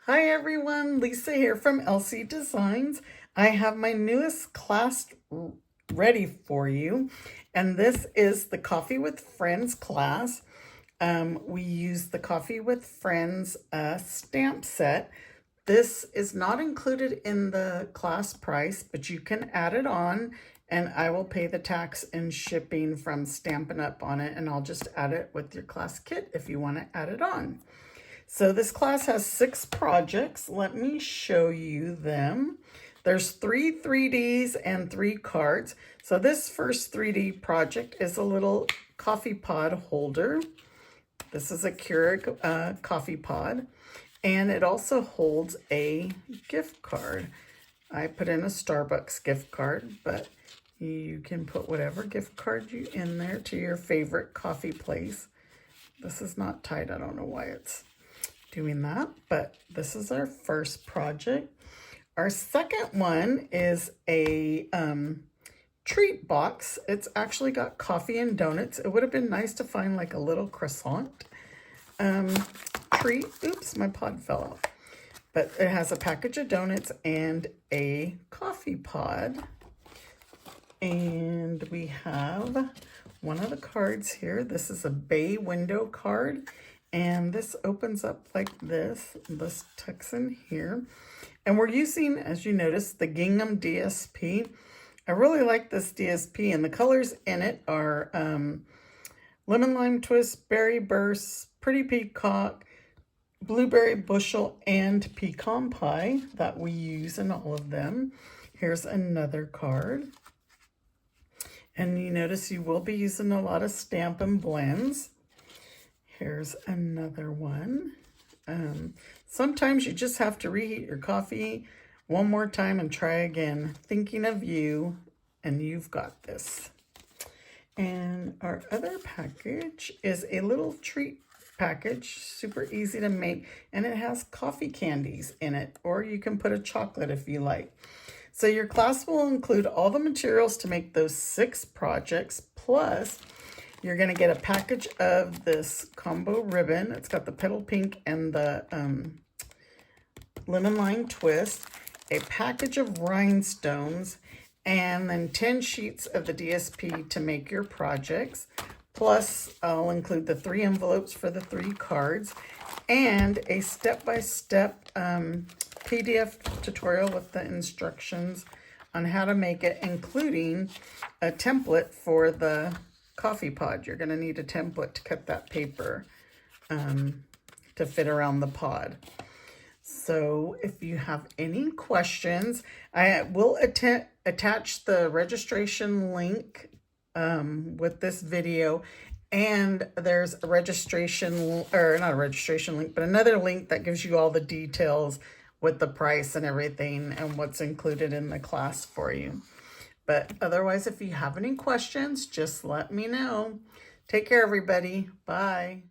Hi everyone, Lisa here from LC Designs. I have my newest class ready for you, and this is the Coffee with Friends class. We use the Coffee with Friends stamp set. This is not included in the class price, but you can add it on, and I will pay the tax and shipping from Stampin' Up! On it, and I'll just add it with your class kit if you want to add it on. So this class has 6 projects. Let me show you them. There's 3 3Ds and 3 cards. So this first 3D project is a little coffee pod holder. This is a Keurig coffee pod, and it also holds a gift card. I put in a Starbucks gift card, but you can put whatever gift card you in there to your favorite coffee place. This is not tight. I don't know why it's doing that, but this is our first project. Our second one is a treat box. It's actually got coffee and donuts. It would have been nice to find like a little croissant treat. Oops, my pod fell out. But it has a package of donuts and a coffee pod. And we have one of the cards here. This is a bay window card. And this opens up like this. This tucks in here. And we're using, as you notice, the Gingham DSP. I really like this DSP, and the colors in it are Lemon Lime Twist, Berry Burst, Pretty Peacock, Blueberry Bushel, and Pecan Pie that we use in all of them. Here's another card. And you notice you will be using a lot of Stampin' Blends. Here's another one. Sometimes you just have to reheat your coffee one more time and try again. Thinking of you, and you've got this. And our other package is a little treat package, super easy to make, and it has coffee candies in it, or you can put a chocolate if you like. So your class will include all the materials to make those 6 projects, plus you're going to get a package of this combo ribbon. It's got the petal pink and the lemon lime twist, a package of rhinestones, and then 10 sheets of the DSP to make your projects. Plus, I'll include the 3 envelopes for the 3 cards and a step-by-step PDF tutorial with the instructions on how to make it, including a template for the coffee pod. You're going to need a template to cut that paper to fit around the pod. So if you have any questions, I will attach the registration link with this video, and there's a registration, or not a registration link, but another link that gives you all the details with the price and everything and what's included in the class for you. But otherwise, if you have any questions, just let me know. Take care, everybody. Bye.